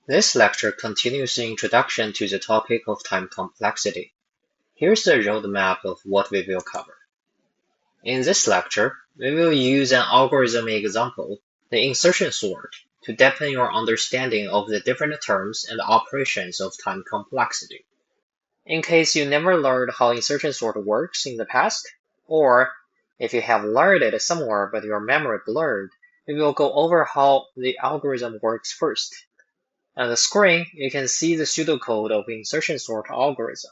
This lecture continues the introduction to the topic of time complexity. Here's the roadmap of what we will cover. In this lecture, we will use an algorithm example, the insertion sort, to deepen your understanding of the different terms and operations of time complexity. In case you never learned how insertion sort works in the past, or if you have learned it somewhere but your memory blurred, we will go over how the algorithm works first. On the screen, you can see the pseudocode of insertion sort algorithm.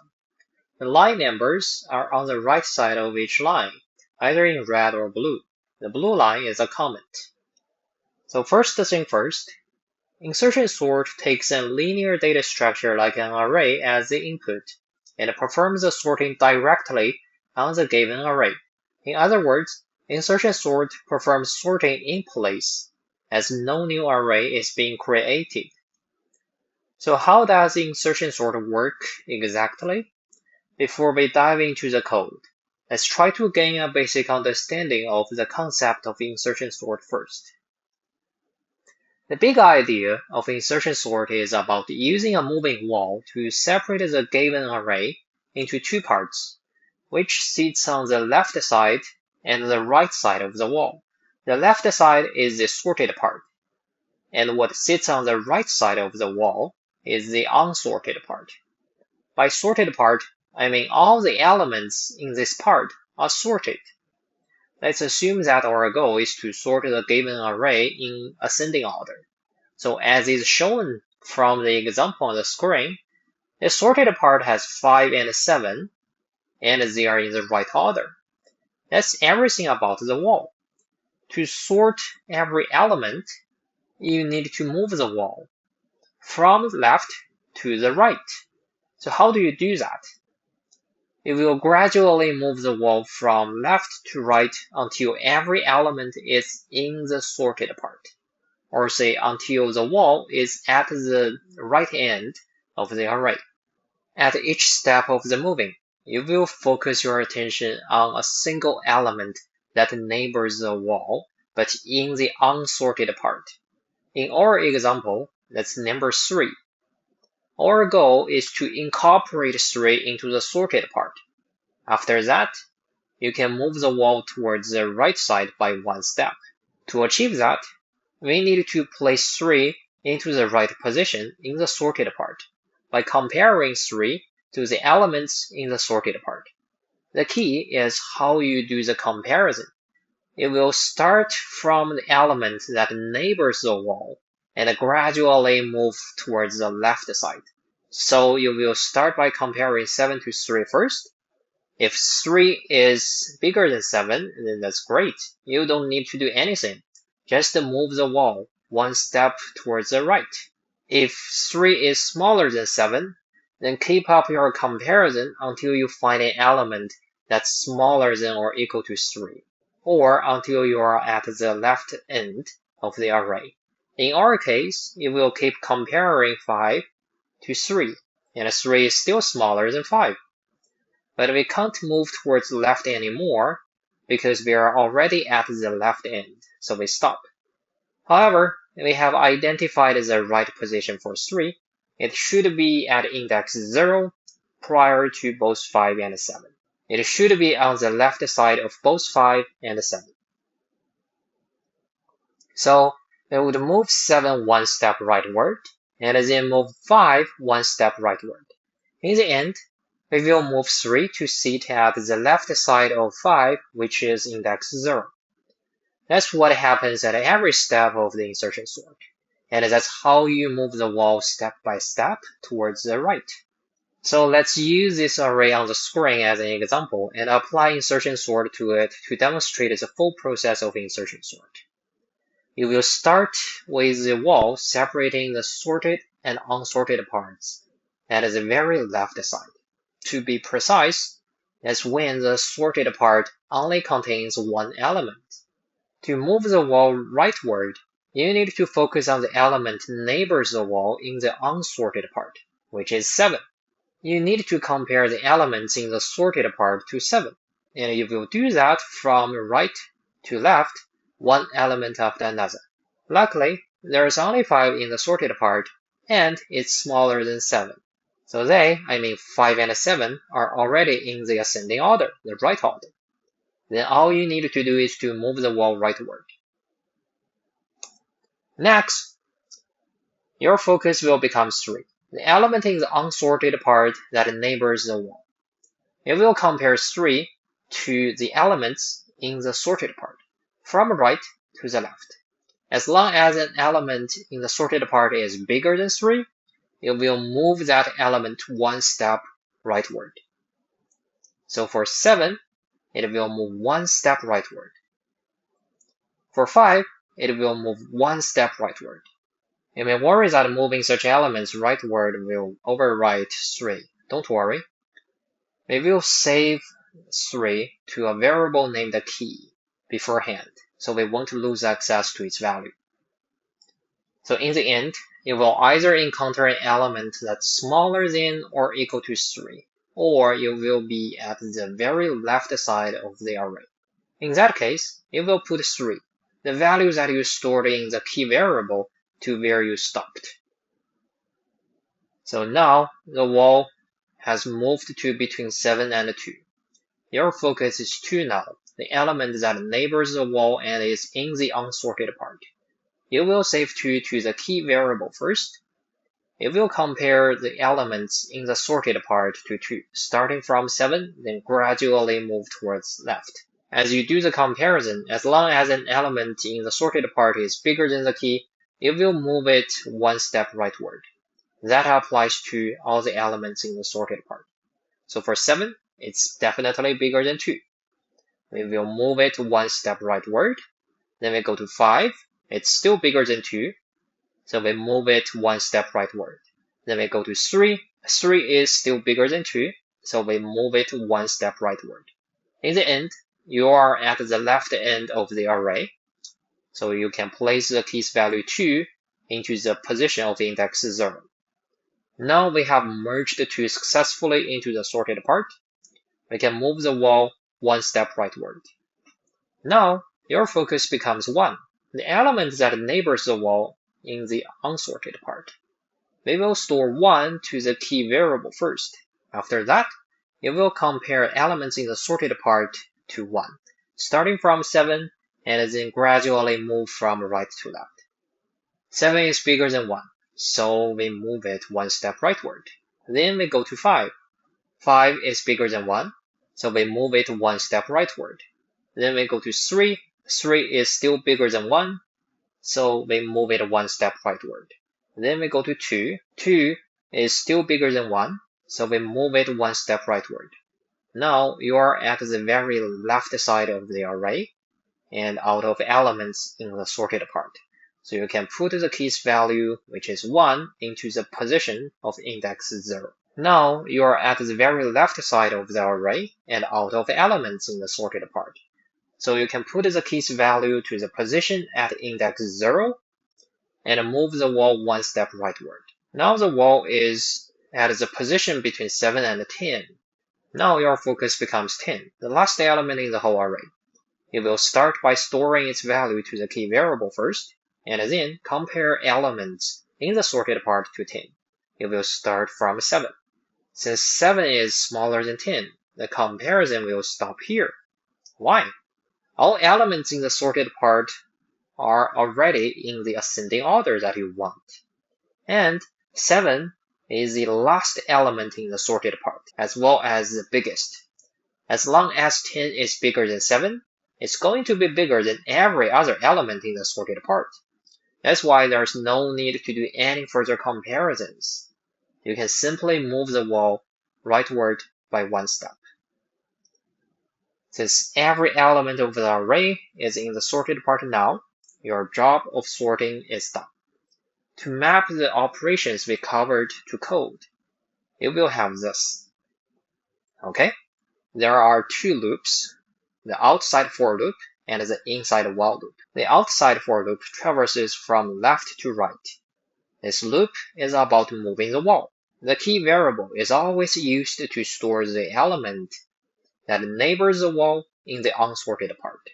The line numbers are on the right side of each line, either in red or blue. The blue line is a comment. So first thing first, insertion sort takes a linear data structure like an array as the input, and performs the sorting directly on the given array. In other words, insertion sort performs sorting in place, as no new array is being created. So how does insertion sort work exactly? Before we dive into the code, let's try to gain a basic understanding of the concept of insertion sort first. The big idea of insertion sort is about using a moving wall to separate the given array into two parts, which sits on the left side and the right side of the wall. The left side is the sorted part, and what sits on the right side of the wall is the unsorted part. By sorted part, I mean all the elements in this part are sorted. Let's assume that our goal is to sort the given array in ascending order. So as is shown from the example on the screen, the sorted part has 5 and 7, and they are in the right order. That's everything about the wall. To sort every element, you need to move the wall from the left to the right. So how do you do that? You will gradually move the wall from left to right until every element is in the sorted part, or say until the wall is at the right end of the array. At each step of the moving, you will focus your attention on a single element that neighbors the wall, but in the unsorted part. In our example, that's number 3. Our goal is to incorporate 3 into the sorted part. After that, you can move the wall towards the right side by 1 step. To achieve that, we need to place 3 into the right position in the sorted part by comparing 3 to the elements in the sorted part. The key is how you do the comparison. It will start from the element that neighbors the wall and gradually move towards the left side. So you will start by comparing 7 to 3 first. If 3 is bigger than 7, then that's great. You don't need to do anything. Just move the wall 1 step towards the right. If 3 is smaller than 7, then keep up your comparison until you find an element that's smaller than or equal to 3, or until you are at the left end of the array. In our case, you will keep comparing 5 to 3, and 3 is still smaller than 5. But we can't move towards the left anymore because we are already at the left end, so we stop. However, we have identified the right position for 3. It should be at index 0 prior to both 5 and 7. It should be on the left side of both 5 and 7. So we would move 7 1 step rightward, and then move 5 1 step rightward. In the end, we will move 3 to sit at the left side of 5, which is index 0. That's what happens at every step of the insertion sort, and that's how you move the wall step by step towards the right. So let's use this array on the screen as an example and apply insertion sort to it to demonstrate the full process of insertion sort. You will start with the wall separating the sorted and unsorted parts at the very left side. To be precise, that's when the sorted part only contains 1 element. To move the wall rightward, you need to focus on the element neighbors the wall in the unsorted part, which is 7. You need to compare the elements in the sorted part to 7, and you will do that from right to left, 1 element after another. Luckily, there is only 5 in the sorted part, and it's smaller than 7. So I mean 5 and 7, are already in the ascending order, the right order. Then all you need to do is to move the wall rightward. Next, your focus will become 3, the element in the unsorted part that neighbors the wall. It will compare 3 to the elements in the sorted part, from right to the left. As long as an element in the sorted part is bigger than 3, it will move that element one step rightward. So for 7, it will move one step rightward. For 5, it will move one step rightward. You may worry that moving such elements rightward will overwrite 3. Don't worry. We will save 3 to a variable named key beforehand, so we won't lose access to its value. So in the end, you will either encounter an element that's smaller than or equal to 3, or you will be at the very left side of the array. In that case, you will put 3, the value that you stored in the key variable, to where you stopped. So now the wall has moved to between 7 and 2. Your focus is 2 now, the element that neighbors the wall and is in the unsorted part. You will save 2 to the key variable first. It will compare the elements in the sorted part to 2, starting from 7, then gradually move towards left. As you do the comparison, as long as an element in the sorted part is bigger than the key, it will move it one step rightward. That applies to all the elements in the sorted part. So for 7, it's definitely bigger than 2. We will move it one step rightward. Then we go to 5. It's still bigger than 2. So we move it one step rightward. Then we go to 3. 3 is still bigger than 2. So we move it one step rightward. In the end, you are at the left end of the array. So you can place the key's value 2 into the position of index 0. Now we have merged the 2 successfully into the sorted part. We can move the wall one step rightward. Now your focus becomes 1, the element that neighbors the wall in the unsorted part. We will store 1 to the key variable first. After that, it will compare elements in the sorted part to 1, starting from 7, and then gradually move from right to left. 7 is bigger than 1, so we move it one step rightward. Then we go to 5. 5 is bigger than 1, so we move it one step rightward. Then we go to 3. 3 is still bigger than 1, so we move it one step rightward. Then we go to 2. 2 is still bigger than 1, so we move it one step rightward. Now you are at the very left side of the array and out of elements in the sorted part. So you can put the key's value, which is 1, into the position of index 0. Now you are at the very left side of the array and out of elements in the sorted part. So you can put the key's value to the position at index 0 and move the wall one step rightward. Now the wall is at the position between 7 and 10. Now your focus becomes 10, the last element in the whole array. You will start by storing its value to the key variable first, and then compare elements in the sorted part to 10. You will start from 7. Since 7 is smaller than 10, the comparison will stop here. Why? All elements in the sorted part are already in the ascending order that you want. And 7 is the last element in the sorted part, as well as the biggest. As long as 10 is bigger than 7, it's going to be bigger than every other element in the sorted part. That's why there's no need to do any further comparisons. You can simply move the wall rightward by one step. Since every element of the array is in the sorted part now, your job of sorting is done. To map the operations we covered to code, it will have this. Okay? There are 2 loops, the outside for loop and the inside while loop. The outside for loop traverses from left to right. This loop is about moving the wall. The key variable is always used to store the element that neighbors the wall in the unsorted part.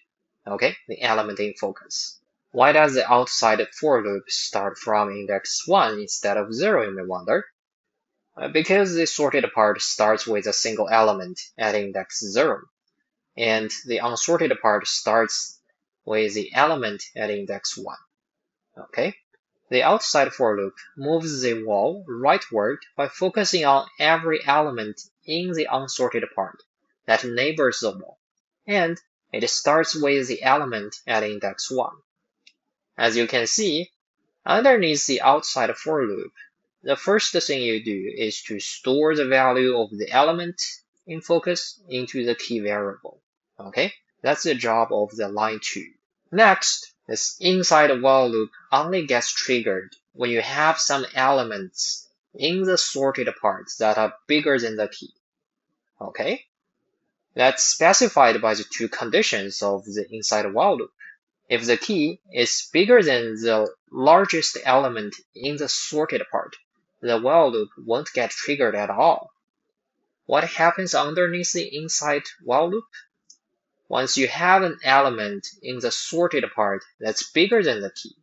Okay, the element in focus. Why does the outside for loop start from index 1 instead of 0, you may wonder? Because the sorted part starts with a single element at index 0, and the unsorted part starts with the element at index 1. Okay? The outside for loop moves the wall rightward by focusing on every element in the unsorted part that neighbors the wall, and it starts with the element at index 1. As you can see, underneath the outside for loop, the first thing you do is to store the value of the element in focus into the key variable. Okay, that's the job of the line 2. Next, this inside while loop only gets triggered when you have some elements in the sorted parts that are bigger than the key. Okay, that's specified by the two conditions of the inside while loop. If the key is bigger than the largest element in the sorted part, the while loop won't get triggered at all. What happens underneath the inside while loop? Once you have an element in the sorted part that's bigger than the key,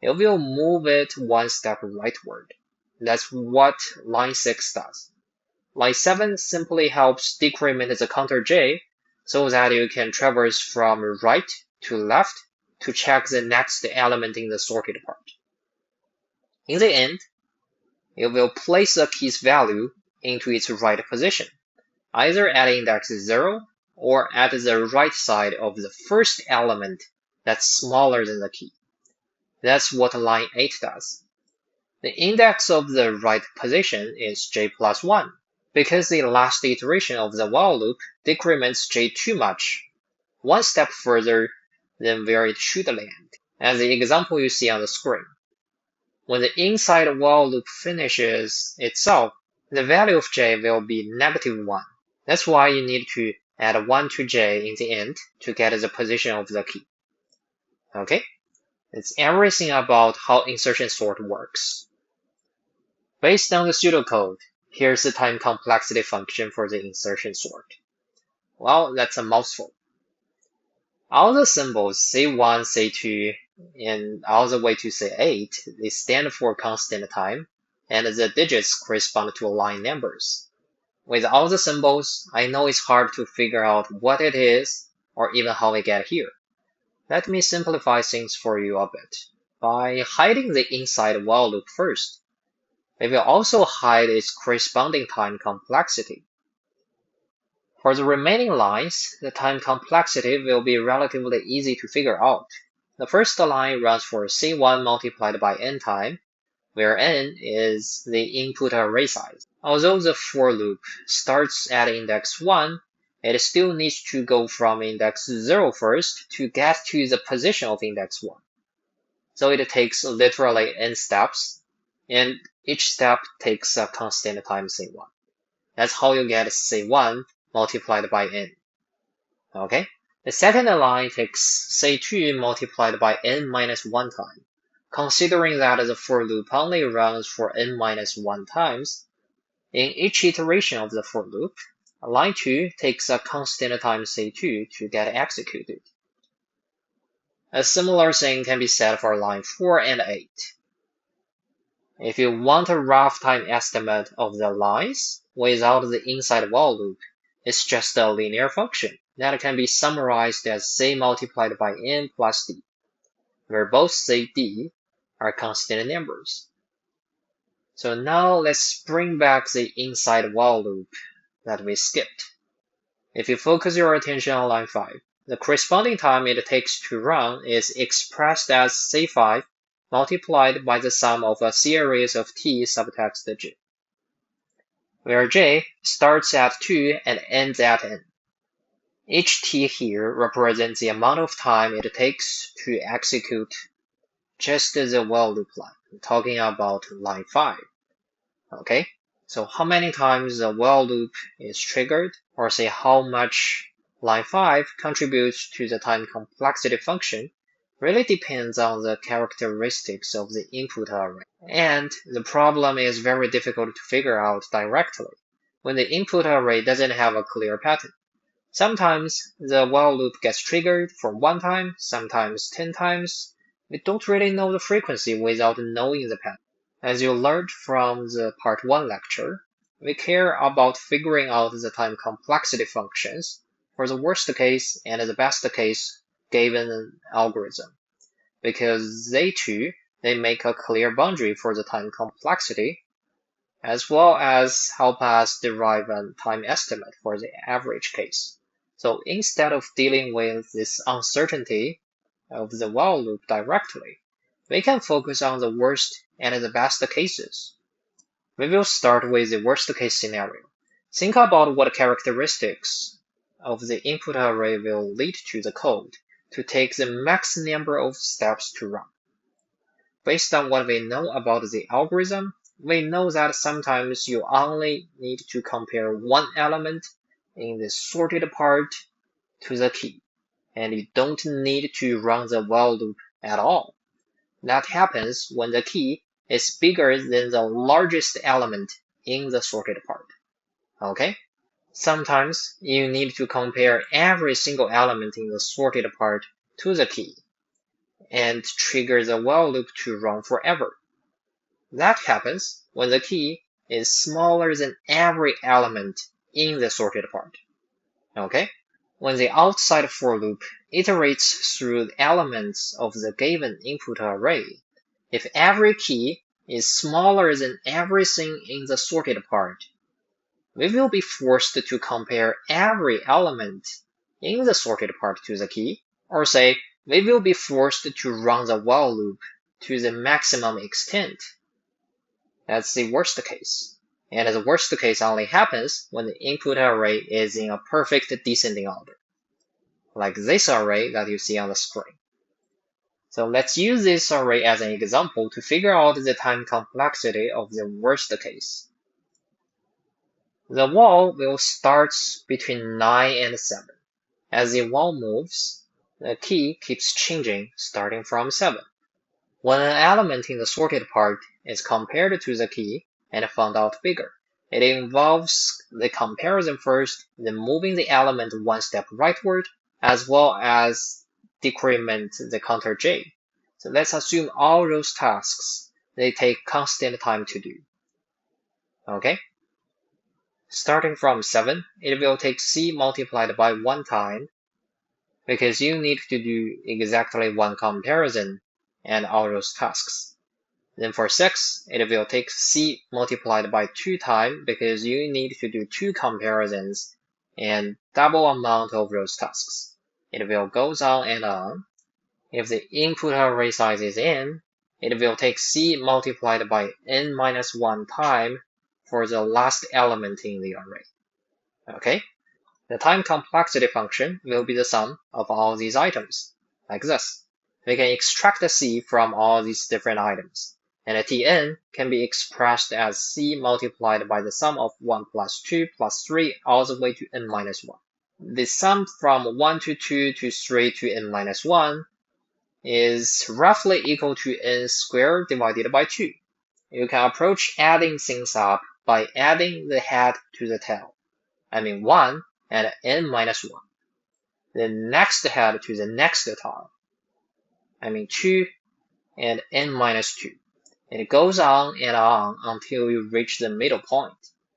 it will move it one step rightward. That's what line 6 does. Line 7 simply helps decrement the counter j so that you can traverse from right to left to check the next element in the sorted part. In the end, it will place the key's value into its right position, either at index 0 or at the right side of the first element that's smaller than the key. That's what line 8 does. The index of the right position is j plus 1, because the last iteration of the while loop decrements j too much, one step further than where it should land, as the example you see on the screen. When the inside while loop finishes itself, the value of j will be negative 1. That's why you need to add 1 to j in the end to get the position of the key. Okay? That's everything about how insertion sort works. Based on the pseudocode, here's the time complexity function for the insertion sort. Well, that's a mouthful. All the symbols C1, C2, and all the way to C8, they stand for constant time, and the digits correspond to line numbers. With all the symbols, I know it's hard to figure out what it is, or even how we get here. Let me simplify things for you a bit. By hiding the inside while loop first, we will also hide its corresponding time complexity. For the remaining lines, the time complexity will be relatively easy to figure out. The first line runs for C1 multiplied by n time, where n is the input array size. Although the for loop starts at index 1, it still needs to go from index 0 first to get to the position of index 1. So it takes literally n steps, and each step takes a constant time C1. That's how you get C1 multiplied by n. Okay? The second line takes C2 multiplied by n minus 1 time. Considering that the for loop only runs for n minus 1 times, in each iteration of the for loop, line 2 takes a constant time C2 to get executed. A similar thing can be said for line 4 and 8. If you want a rough time estimate of the lines without the inside while loop, it's just a linear function that can be summarized as c multiplied by n plus d, where both c and d are constant numbers. So now let's bring back the inside while loop that we skipped. If you focus your attention on line 5, the corresponding time it takes to run is expressed as c5 multiplied by the sum of a series of t subtext j, where j starts at 2 and ends at n. Each t here represents the amount of time it takes to execute just the while loop line. I'm talking about line 5. Okay, so how many times the while loop is triggered, or say how much line 5 contributes to the time complexity function, really depends on the characteristics of the input array. And the problem is very difficult to figure out directly when the input array doesn't have a clear pattern. Sometimes the while loop gets triggered for 1 time, sometimes 10 times, We don't really know the frequency without knowing the pattern. As you learned from the part 1 lecture, we care about figuring out the time complexity functions for the worst case and the best case given an algorithm, because they make a clear boundary for the time complexity, as well as help us derive a time estimate for the average case. So instead of dealing with this uncertainty of the while loop directly, we can focus on the worst and the best cases. We will start with the worst case scenario. Think about what characteristics of the input array will lead to the code to take the max number of steps to run. Based on what we know about the algorithm, we know that sometimes you only need to compare one element in the sorted part to the key, and you don't need to run the while loop at all. That happens when the key is bigger than the largest element in the sorted part. Okay? Sometimes you need to compare every single element in the sorted part to the key and trigger the while loop to run forever. That happens when the key is smaller than every element in the sorted part. Okay? When the outside for loop iterates through the elements of the given input array, if every key is smaller than everything in the sorted part, we will be forced to compare every element in the sorted part to the key, or say, we will be forced to run the while loop to the maximum extent. That's the worst case. And the worst case only happens when the input array is in a perfect descending order, like this array that you see on the screen. So let's use this array as an example to figure out the time complexity of the worst case. The wall will start between 9 and 7. As the wall moves, the key keeps changing starting from 7. When an element in the sorted part is compared to the key and found out bigger, it involves the comparison first, then moving the element one step rightward, as well as decrement the counter j. So let's assume all those tasks, they take constant time to do. Okay? Starting from 7, it will take c multiplied by 1 time, because you need to do exactly one comparison and all those tasks. Then for 6, it will take c multiplied by 2 time, because you need to do 2 comparisons and double amount of those tasks. It will go on and on. If the input array size is n, it will take c multiplied by n minus 1 time for the last element in the array. Okay? The time complexity function will be the sum of all these items, like this. We can extract the c from all these different items, and the Tn can be expressed as c multiplied by the sum of 1 plus 2 plus 3 all the way to n minus 1. The sum from 1 to 2 to 3 to n minus 1 is roughly equal to n squared divided by 2. You can approach adding things up by adding the head to the tail. I mean 1 and n minus 1. The next head to the next tail. I mean 2 and n minus 2. It goes on and on until you reach the middle point.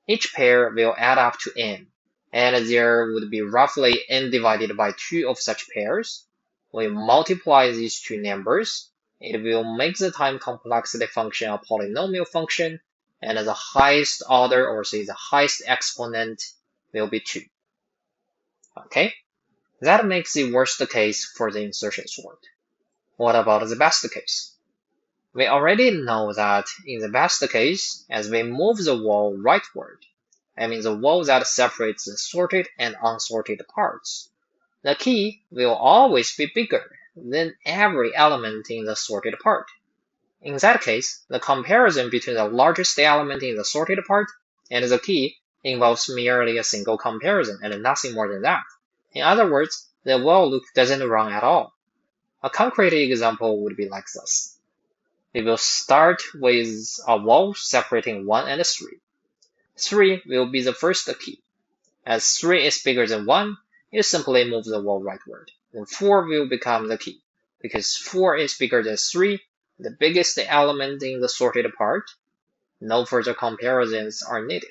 Each pair will add up to n, and there would be roughly n divided by 2 of such pairs. We multiply these two numbers, it will make the time complexity function a polynomial function, and the highest order, or say the highest exponent, will be 2. Okay? That makes the worst case for the insertion sort. What about the best case? We already know that in the best case, as we move the wall rightward, I mean the wall that separates the sorted and unsorted parts, the key will always be bigger than every element in the sorted part. In that case, the comparison between the largest element in the sorted part and the key involves merely a single comparison and nothing more than that. In other words, the while loop doesn't run at all. A concrete example would be like this. We will start with a wall separating 1 and 3. 3 will be the first key. As 3 is bigger than 1, you simply move the wall rightward. Then 4 will become the key. because 4 is bigger than 3, the biggest element in the sorted part. No further comparisons are needed,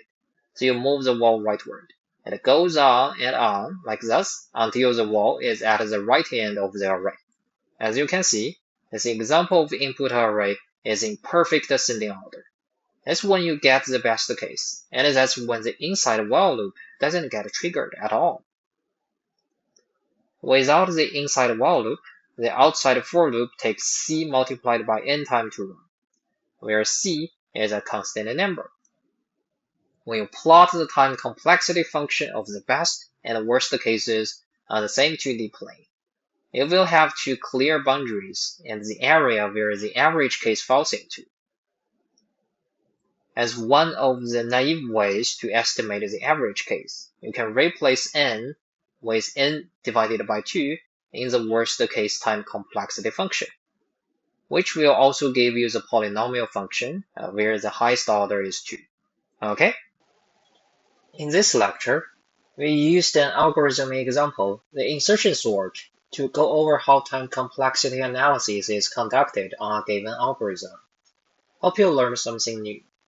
so you move the wall rightward. It goes on and on, like this, until the wall is at the right end of the array. As you can see, this example of input array is in perfect ascending order. That's when you get the best case, and that's when the inside while loop doesn't get triggered at all. Without the inside while loop, the outside for loop takes c multiplied by n time to run, where c is a constant number. When you plot the time complexity function of the best and worst cases on the same 2D plane, you will have two clear boundaries and the area where the average case falls into. As one of the naive ways to estimate the average case, you can replace n with n divided by 2 in the worst case time complexity function, which will also give you the polynomial function where the highest order is 2. Okay? In this lecture, we used an algorithmic example, the insertion sort, to go over how time complexity analysis is conducted on a given algorithm. Hope you learned something new.